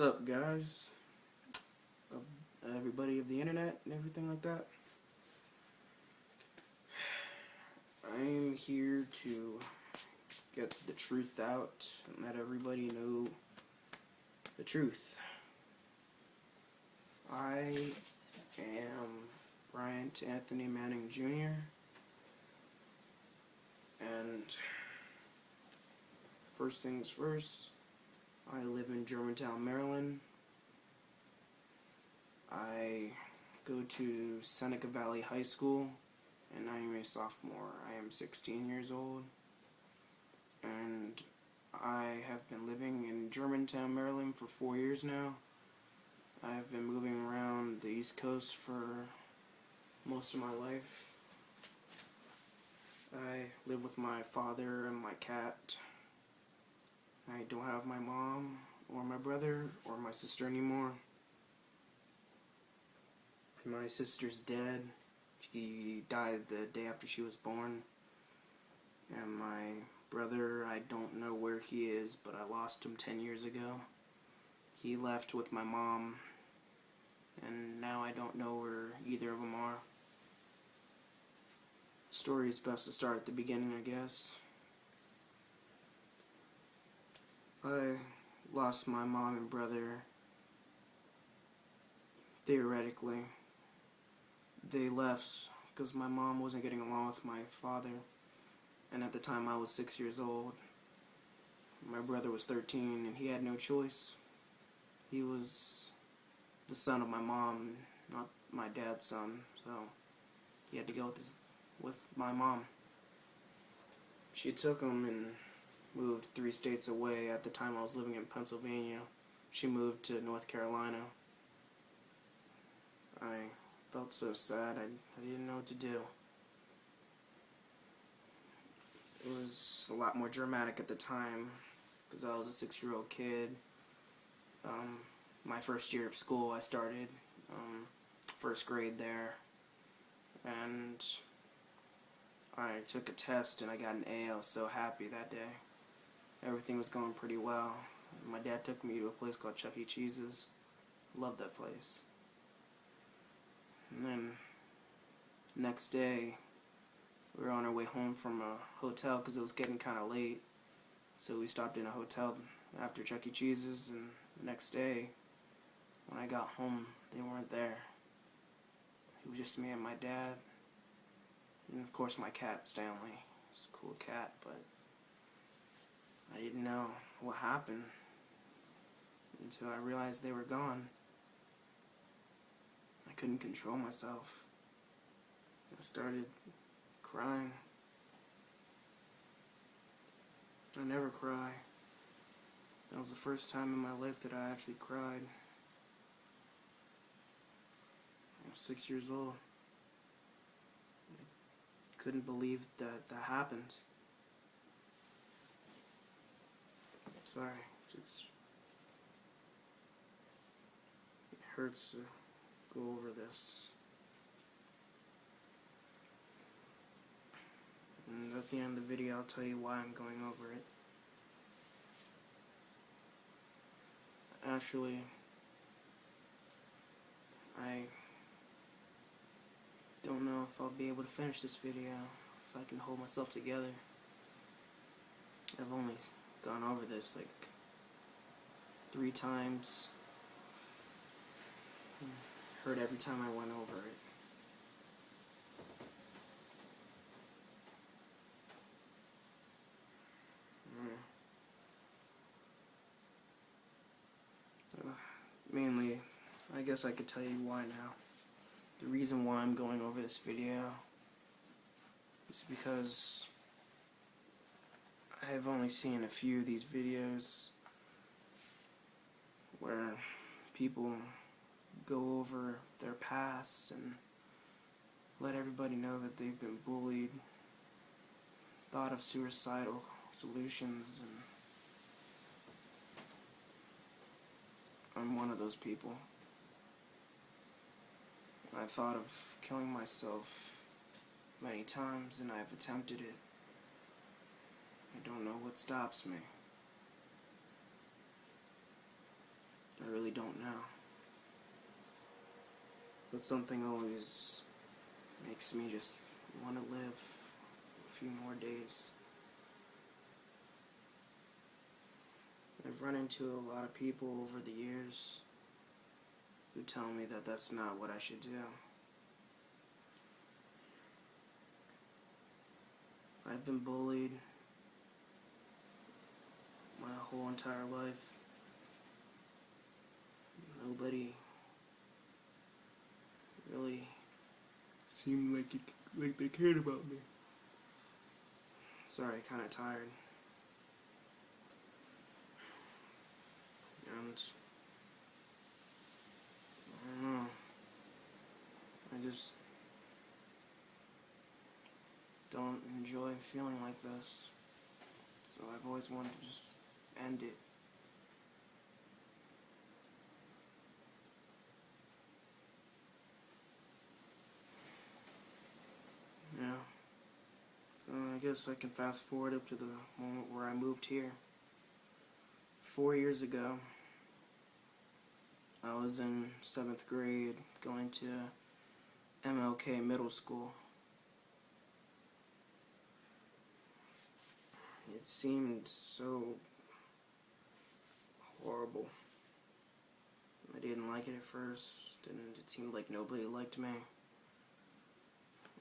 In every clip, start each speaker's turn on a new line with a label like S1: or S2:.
S1: What's up, guys? Of everybody of the internet and everything like that. I'm here to get the truth out and let everybody know the truth. I am Bryant Anthony Manning Jr. and first things first, I live in Germantown, Maryland. I go to Seneca Valley High School, and I am a sophomore. I am 16 years old, and I have been living in Germantown, Maryland for 4 years now. I have been moving around the East Coast for most of my life. I live with my father and my cat. I don't have my mom or my brother or my sister anymore. My sister's dead. She died the day after she was born. And my brother, I don't know where he is, but I lost him 10 years ago. He left with my mom, and now I don't know where either of them are. The story is best to start at the beginning, I guess. I lost my mom and brother, theoretically. They left because my mom wasn't getting along with my father, and at the time I was 6 years old. My brother was 13, and he had no choice. He was the son of my mom, not my dad's son, so he had to go with my mom. She took him and moved 3 states away. At the time I was living in Pennsylvania. She moved to North Carolina. I felt so sad. I didn't know what to do. It was a lot more dramatic at the time because I was a 6-year-old kid. My first year of school, I started first grade there, and I took a test and I got an A. I was so happy that day. Everything was going pretty well. My dad took me to a place called Chuck E. Cheese's. Loved that place. And then next day, we were on our way home from a hotel because it was getting kind of late. So we stopped in a hotel after Chuck E. Cheese's, and the next day, when I got home, they weren't there. It was just me and my dad, and of course my cat, Stanley. It's a cool cat, but I didn't know what happened until I realized they were gone. I couldn't control myself. I started crying. I never cry. That was the first time in my life that I actually cried. I was 6 years old. I couldn't believe that happened. Sorry, it hurts to go over this. And at the end of the video, I'll tell you why I'm going over it. Actually, I don't know if I'll be able to finish this video, if I can hold myself together. I've only gone over this like 3 times. Hurt every time I went over it. Mainly, I guess I could tell you why now. The reason why I'm going over this video is because I've only seen a few of these videos where people go over their past and let everybody know that they've been bullied, thought of suicidal solutions, and I'm one of those people. I thought of killing myself many times, and I've attempted it. I don't know what stops me. I really don't know. But something always makes me just want to live a few more days. I've run into a lot of people over the years who tell me that that's not what I should do. I've been bullied my whole entire life. Nobody really seemed like they cared about me. Sorry, kinda tired. And I don't know. I just don't enjoy feeling like this. So I've always wanted to just end it. Yeah. So I guess I can fast forward up to the moment where I moved here. 4 years ago, I was in 7th grade going to MLK Middle School. It seemed so horrible. I didn't like it at first, and it seemed like nobody liked me.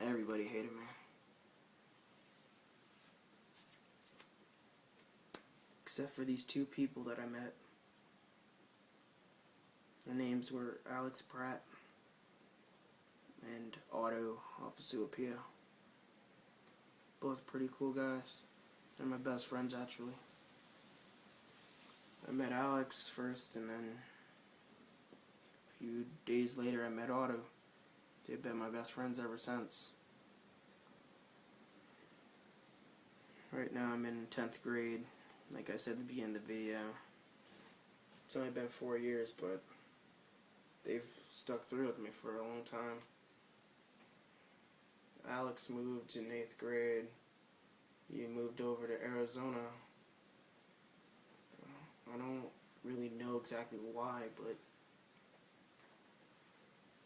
S1: Everybody hated me. Except for these two people that I met. Their names were Alex Pratt and Otto Officeupia. Both pretty cool guys. They're my best friends, actually. I met Alex first, and then a few days later I met Otto. They've been my best friends ever since. Right now I'm in 10th grade, like I said at the beginning of the video. It's only been 4 years, but they've stuck through with me for a long time. Alex moved in 8th grade. He moved over to Arizona. I don't really know exactly why, but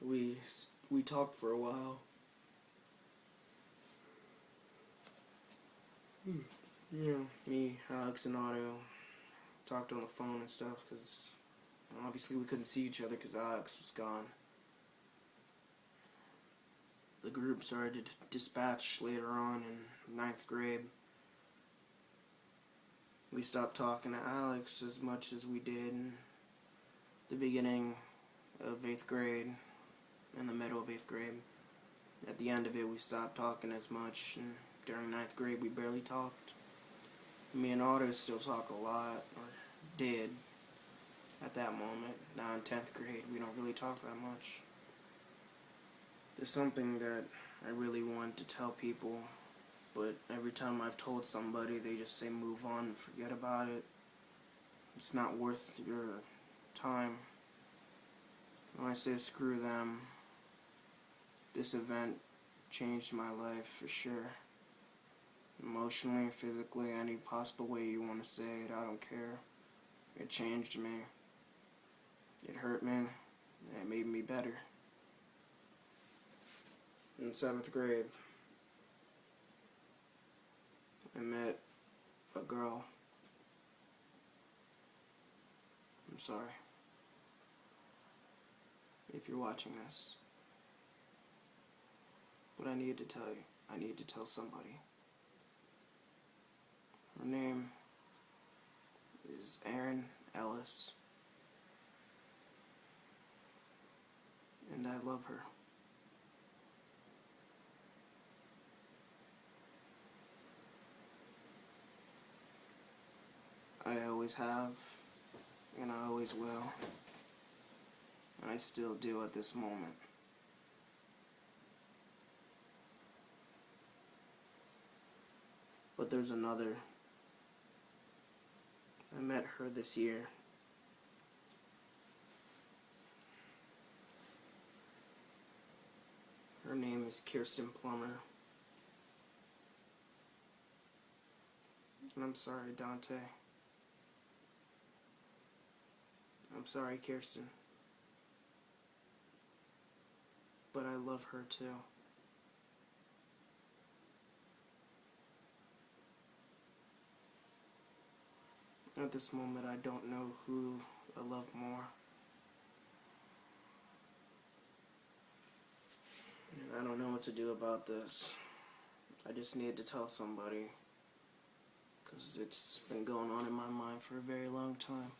S1: we talked for a while. Yeah, me, Alex, and Otto talked on the phone and stuff because obviously we couldn't see each other because Alex was gone. The group started to dispatch later on in 9th grade. We stopped talking to Alex as much as we did in the beginning of 8th grade, in the middle of 8th grade. At the end of it, we stopped talking as much, and during 9th grade, we barely talked. Me and Otto still talk a lot, or did, at that moment. Now in 10th grade, we don't really talk that much. There's something that I really want to tell people, but every time I've told somebody, they just say move on and forget about it. It's not worth your time. When I say screw them, this event changed my life for sure. Emotionally, physically, any possible way you want to say it, I don't care. It changed me. It hurt me. And it made me better. In 7th grade, I met a girl. I'm sorry if you're watching this, but I need to tell you. I need to tell somebody. Her name is Erin Ellis, and I love her. I always have, and I always will, and I still do at this moment. But there's another. I met her this year. Her name is Kirsten Plummer. And I'm sorry, Dante. I'm sorry, Kirsten. But I love her too. At this moment, I don't know who I love more. And I don't know what to do about this. I just need to tell somebody. Because it's been going on in my mind for a very long time.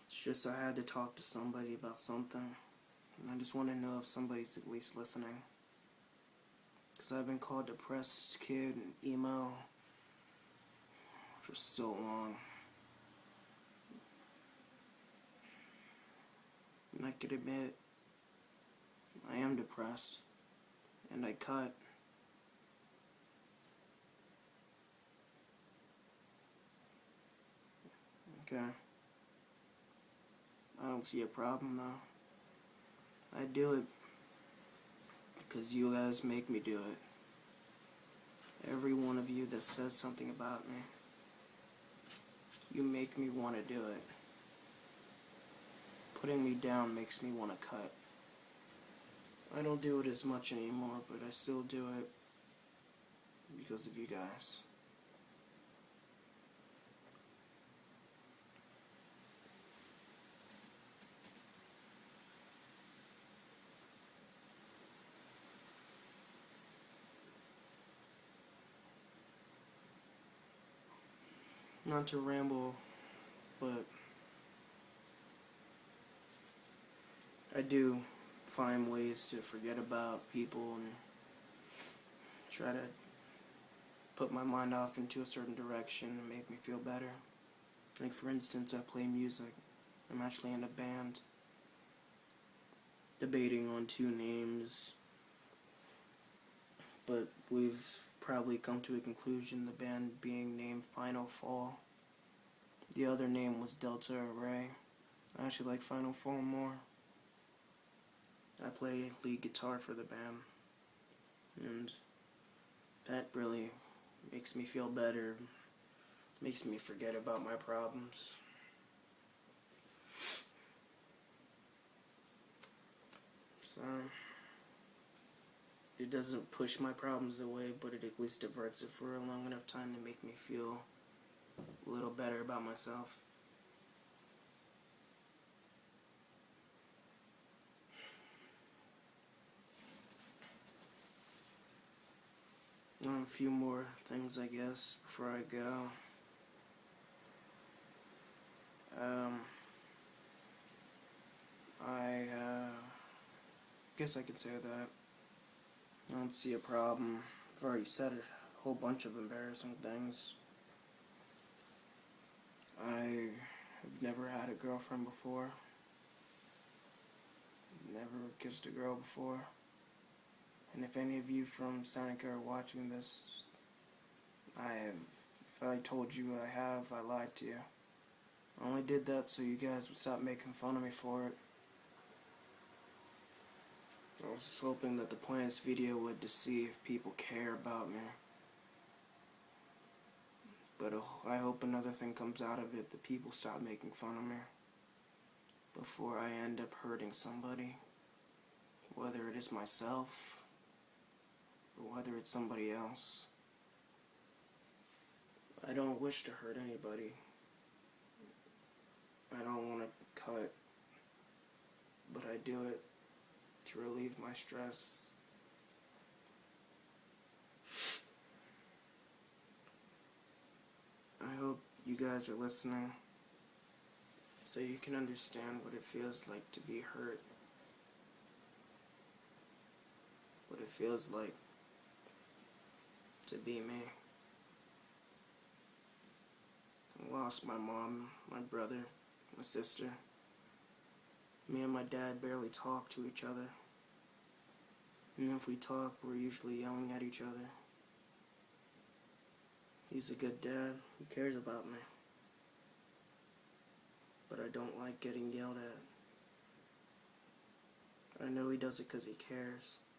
S1: It's just I had to talk to somebody about something. And I just want to know if somebody's at least listening. Because I've been called depressed kid and emo for so long. And I could admit, I am depressed. And I cut. Okay. I don't see a problem though. I do it because you guys make me do it. Every one of you that says something about me, you make me want to do it. Putting me down makes me want to cut. I don't do it as much anymore, but I still do it because of you guys. Not to ramble, but I do find ways to forget about people and try to put my mind off into a certain direction and make me feel better. Like for instance, I play music. I'm actually in a band, debating on two names, but we've probably come to a conclusion, the band being named Final Fall. The other name was Delta Array. I actually like Final Fall more. I play lead guitar for the band, and that really makes me feel better, makes me forget about my problems. So, it doesn't push my problems away, but it at least diverts it for a long enough time to make me feel a little better about myself. A few more things, I guess, before I go. I guess I can say that. I don't see a problem. I've already said a whole bunch of embarrassing things. I have never had a girlfriend before. Never kissed a girl before. And if any of you from Seneca are watching this, if I told you I have, I lied to you. I only did that so you guys would stop making fun of me for it. I was hoping that the point of this video would to see if people care about me. But I hope another thing comes out of it, that people stop making fun of me before I end up hurting somebody. Whether it is myself or whether it's somebody else. I don't wish to hurt anybody. I don't want to cut, but I do it to relieve my stress. I hope you guys are listening so you can understand what it feels like to be hurt. What it feels like to be me. I lost my mom, my brother, my sister. Me and my dad barely talk to each other. And if we talk, we're usually yelling at each other. He's a good dad. He cares about me. But I don't like getting yelled at. I know he does it because he cares.